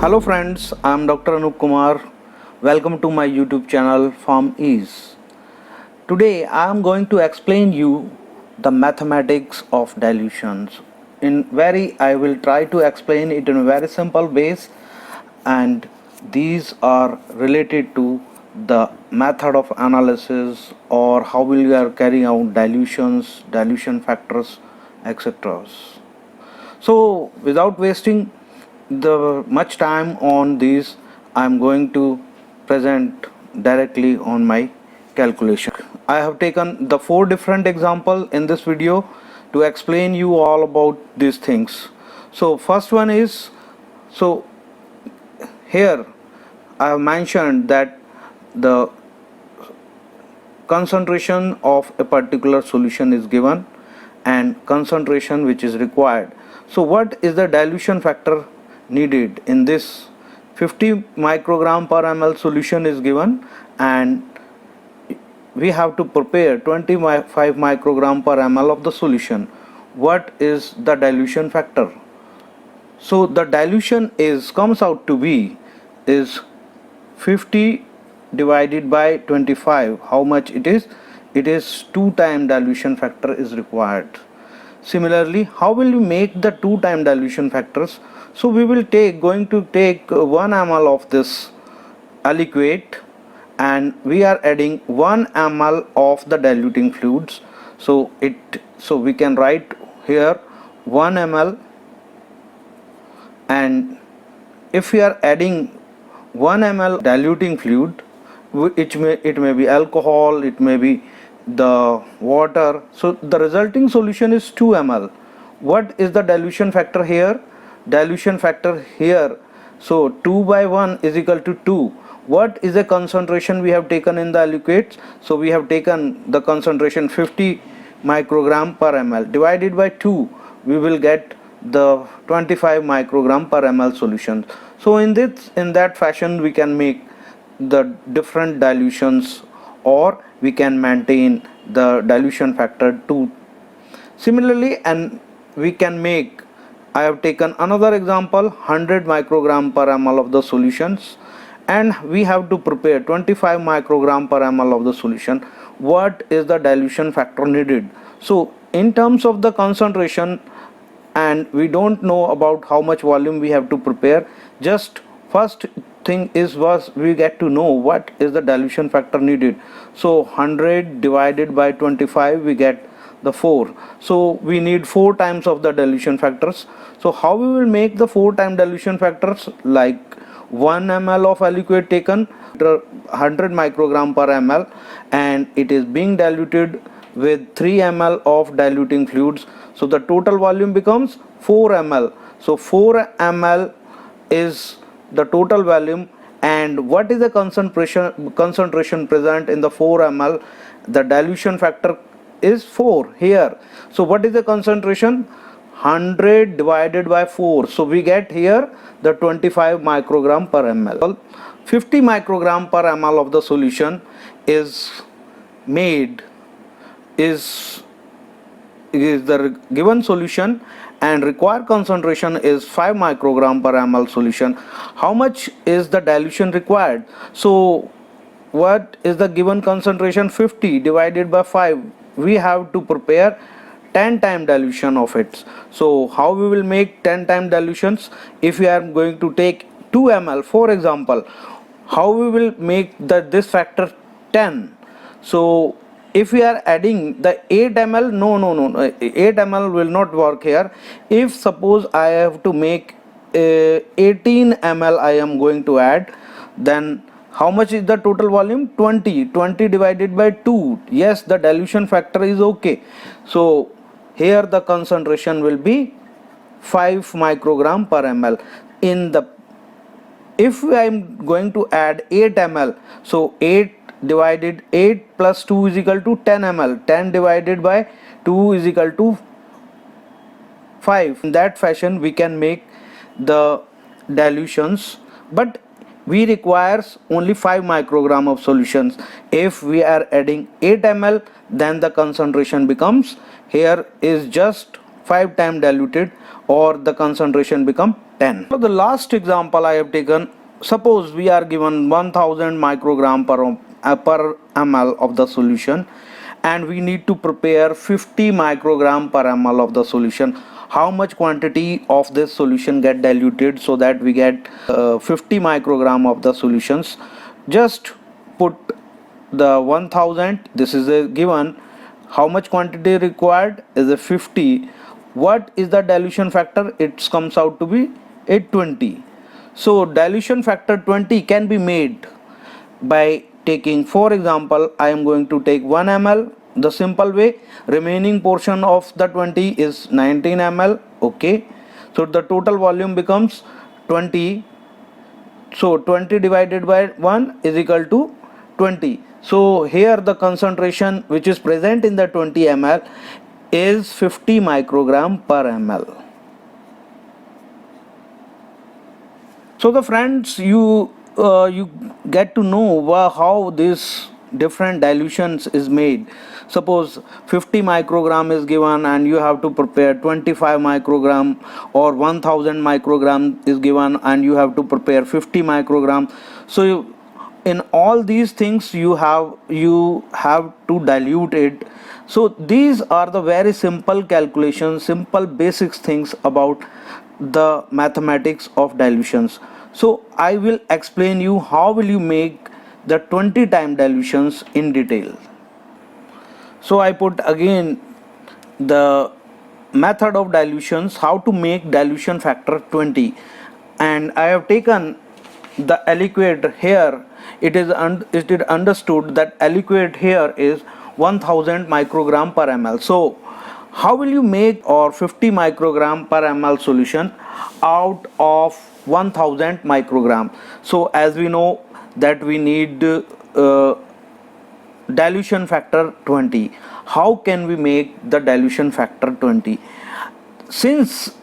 Hello friends, I am Dr. Anup Kumar. Welcome to my YouTube channel Form Ease. Today I am going to explain you the mathematics of dilutions. I will try to explain it in a very simple ways, and these are related to the method of analysis or how we are carrying out dilutions, dilution factors, etc. So without wasting the much time on these, I'm going to present directly on my calculation. I have taken the 4 different examples in this video to explain you all about these things. So first one is, so here I have mentioned that the concentration of a particular solution is given and concentration which is required. So what is the dilution factor needed in this? 50 microgram per ml solution is given and we have to prepare 25 microgram per ml of the solution. What is the dilution factor? So the dilution comes out to be is 50 divided by 25. How much it is? It is 2 time dilution factor is required. Similarly, how will you make the 2 time dilution factors? So we will going to take 1 ml of this aliquot and we are adding 1 ml of the diluting fluids. So we can write here 1 ml, and if we are adding 1 ml diluting fluid, it may be alcohol, it may be the water, so the resulting solution is 2 ml. What is the dilution factor here? Dilution factor here, so 2 by 1 is equal to 2. What is the concentration we have taken in the aliquots? So we have taken the concentration 50 microgram per ml divided by 2, we will get the 25 microgram per ml solution. So in that fashion we can make the different dilutions, or we can maintain the dilution factor 2. Similarly, and we can make, I have taken another example, 100 microgram per ml of the solutions and we have to prepare 25 microgram per ml of the solution. What is the dilution factor needed? So in terms of the concentration, and we don't know about how much volume we have to prepare, just first thing is we get to know what is the dilution factor needed. So 100 divided by 25, we get the 4. So we need 4 times of the dilution factors. So how we will make the 4 time dilution factors? Like 1 ml of aliquot taken, 100 microgram per ml, and it is being diluted with 3 ml of diluting fluids. So the total volume becomes 4 ml. So 4 ml is the total volume, and what is the concentration present in the 4 ml? The dilution factor is 4 here. So what is the concentration? 100 divided by 4. So we get here the 25 microgram per ml. 50 microgram per ml of the solution is made, is the given solution, and required concentration is 5 microgram per ml solution. How much is the dilution required? So what is the given concentration? 50 divided by 5. We have to prepare 10 time dilution of it. So how we will make 10 time dilutions? If we are going to take 2 ml, for example, how we will make this factor 10? So if we are adding the 8 ml, no, 8 ml will not work here. If suppose I have to make 18 ml I am going to add, then how much is the total volume? 20 divided by 2. Yes, the dilution factor is okay. So here the concentration will be 5 microgram per ml. If I am going to add 8 ml, so 8 plus 2 is equal to 10 ml. 10 divided by 2 is equal to 5. In that fashion we can make the dilutions, but we requires only 5 microgram of solutions. If we are adding 8 ml, then the concentration becomes, here is just 5 times diluted, or the concentration become 10. So the last example I have taken, suppose we are given 1000 microgram per ml of the solution, and we need to prepare 50 microgram per ml of the solution. How much quantity of this solution get diluted so that we get 50 microgram of the solutions? Just put the 1000, this is a given. How much quantity required is a 50. What is the dilution factor? It comes out to be 820. So dilution factor 20 can be made by taking, for example, I am going to take 1 ml, the simple way. Remaining portion of the 20 is 19 ml. Okay, so the total volume becomes 20. So 20 divided by 1 is equal to 20. So here the concentration which is present in the 20 ml is 50 microgram per ml. So the friends, you get to know how this different dilutions is made. Suppose 50 microgram is given and you have to prepare 25 microgram, or 1000 microgram is given and you have to prepare 50 microgram. So in all these things you have to dilute it. So these are the very simple calculations, simple basics things about the mathematics of dilutions. So I will explain you how will you make the 20 time dilutions in detail. So I put again the method of dilutions, how to make dilution factor 20, and I have taken the aliquot here. It is understood that aliquot here is 1000 microgram per ml. So how will you make or 50 microgram per ml solution out of 1000 microgram? So as we know that we need dilution factor 20. How can we make the dilution factor 20? Since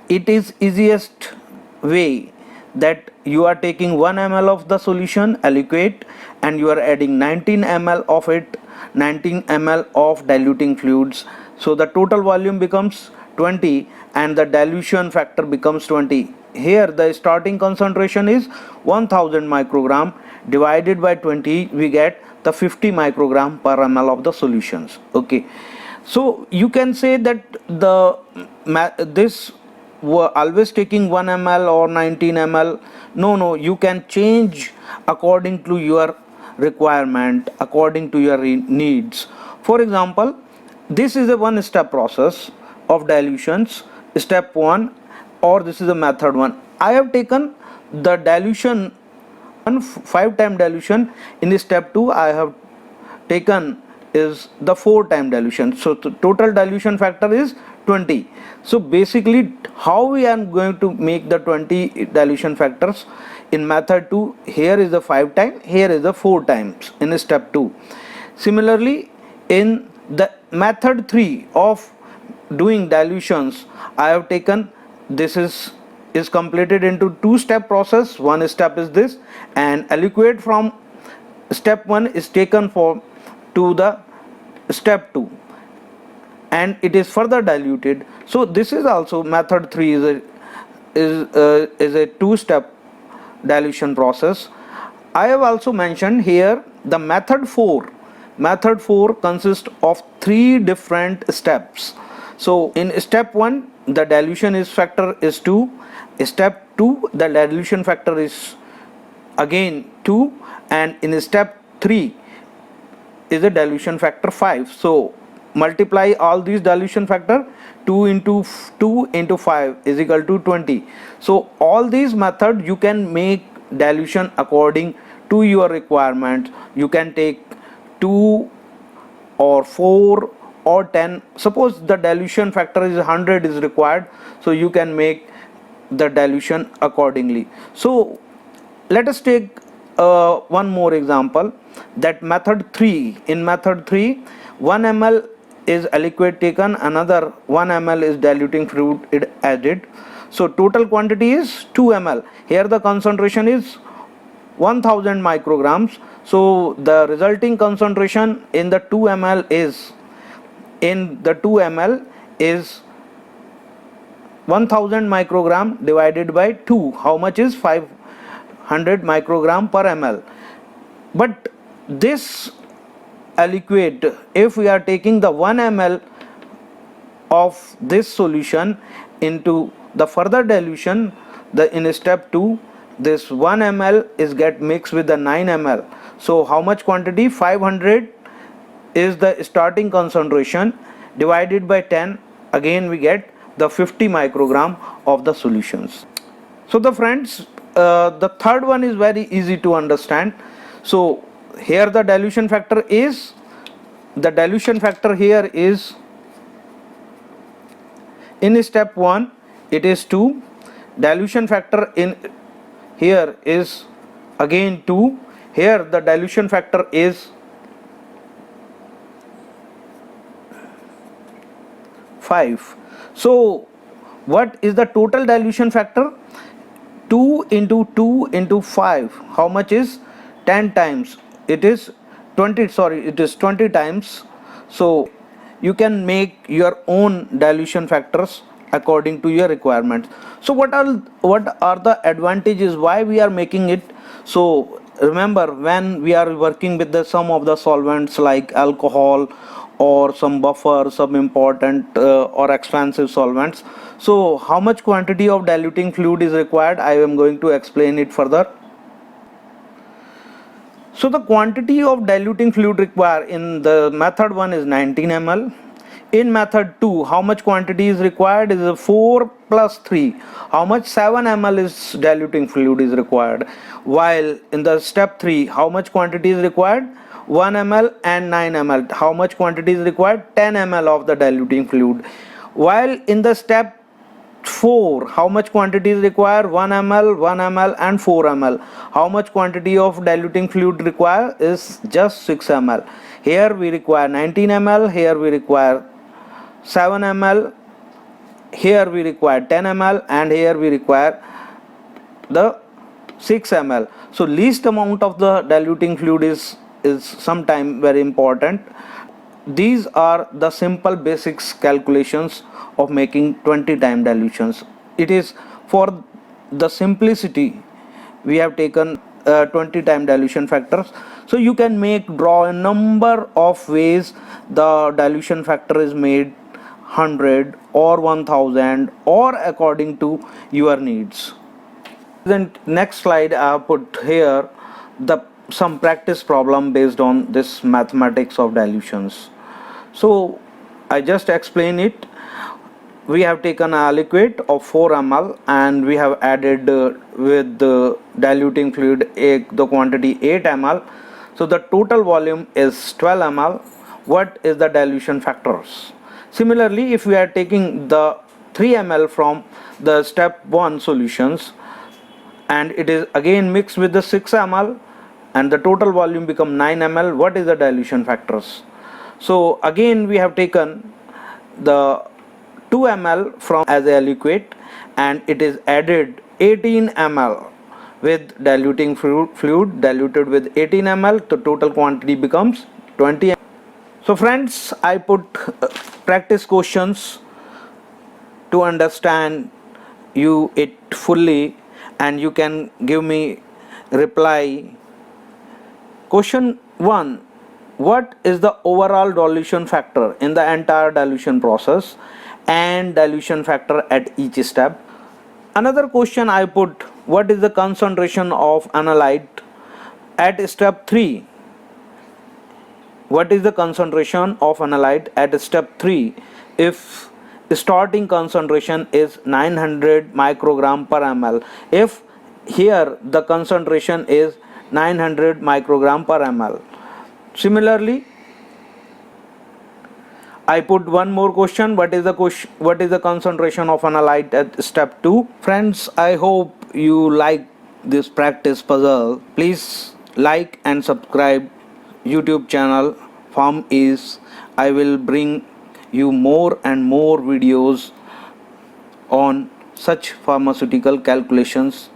it is easiest way that you are taking 1 ml of the solution aliquot and you are adding 19 ml of it, 19 ml of diluting fluids, so the total volume becomes 20 and the dilution factor becomes 20. Here the starting concentration is 1000 microgram, divided by 20 we get the 50 microgram per ml of the solutions. Okay, so you can say that this were always taking 1 ml or 19 ml. No, you can change according to your requirement, according to your needs. For example, this is a one step process of dilutions, step 1, or this is a method 1. I have taken the dilution 5 time dilution. In step 2 I have taken is the 4 time dilution. So the total dilution factor is 20. So basically how we are going to make the 20 dilution factors in method 2, here is the 5 time, here is the 4 times in step 2. Similarly in the method 3 of doing dilutions, I have taken, this is completed into 2 step process. One step is this, and aliquot from step 1 is taken to the step 2 and it is further diluted. So this is also method 3 is a 2 step dilution process. I have also mentioned here the method 4. Method 4 consists of 3 different steps. So in step 1 the dilution factor is 2, step 2 the dilution factor is again 2, and in step 3 is a dilution factor 5. So multiply all these dilution factor, 2 into 2 into 5 is equal to 20. So all these methods you can make dilution according to your requirement. You can take 2 or 4 or 10. Suppose the dilution factor is 100 is required, so you can make the dilution accordingly. So let us take one more example, that method 3. In method 3, 1 ml is aliquot taken, another 1 ml is diluting fluid added. So total quantity is 2 ml. Here the concentration is 1000 micrograms. So the resulting concentration in the 2 ml is 1000 microgram divided by 2, how much is 500 microgram per ml. But this aliquot, if we are taking the 1 ml of this solution into the further dilution, in step 2, this 1 ml is get mixed with the 9 ml. So how much quantity? 500 is the starting concentration, divided by 10, again we get the 50 microgram of the solutions. So the friends, the third one is very easy to understand. So here the dilution factor is, here is, in step 1 it is 2, dilution factor in here is again 2, here the dilution factor is 5. So what is the total dilution factor? 2 into 2 into 5, how much is 10 times? It is 20, sorry, it is 20 times. So you can make your own dilution factors according to your requirements. So what are the advantages, why we are making it? So remember, when we are working with some of the solvents like alcohol or some buffer, some important or expensive solvents, so how much quantity of diluting fluid is required? I am going to explain it further. So the quantity of diluting fluid required in the method 1 is 19 ml. In method 2, how much quantity is required? Is 4 plus 3. How much? 7 ml is diluting fluid is required. While in the step 3, how much quantity is required? 1 ml and 9 ml. How much quantity is required? 10 ml of the diluting fluid. While in the step 4, how much quantity is required? 1 ml, 1 ml and 4 ml. How much quantity of diluting fluid required? Is just 6 ml. Here we require 19 ml, here we require 7 ml, here we require 10 ml and here we require the 6 ml. So least amount of the diluting fluid is sometime very important. These are the simple basics calculations of making 20 time dilutions. It is for the simplicity we have taken 20 time dilution factors. So you can draw a number of ways the dilution factor is made, 100 or 1000 or according to your needs. Then next slide I have put here some practice problem based on this mathematics of dilutions. So I just explain it. We have taken a liquid of 4 ml and we have added with the diluting fluid the quantity 8 ml. So the total volume is 12 ml. What is the dilution factors? Similarly, if we are taking the 3 ml from the step 1 solutions and it is again mixed with the 6 ml and the total volume become 9 ml, what is the dilution factors? So again we have taken the 2 ml from as a liquid and it is added 18 ml with diluting fluid diluted with 18 ml, the total quantity becomes 20 ml. So friends, I put practice questions to understand you it fully and you can give me reply. Question 1. What is the overall dilution factor in the entire dilution process and dilution factor at each step? Another question I put, what is the concentration of analyte at step 3? What is the concentration of analyte at step 3 if the starting concentration is 900 microgram per ml? If here the concentration is 900 microgram per ml. Similarly, I put one more question. What is the concentration of analyte at step 2? Friends, I hope you like this practice puzzle. Please like and subscribe YouTube channel. Farm is. I will bring you more and more videos on such pharmaceutical calculations.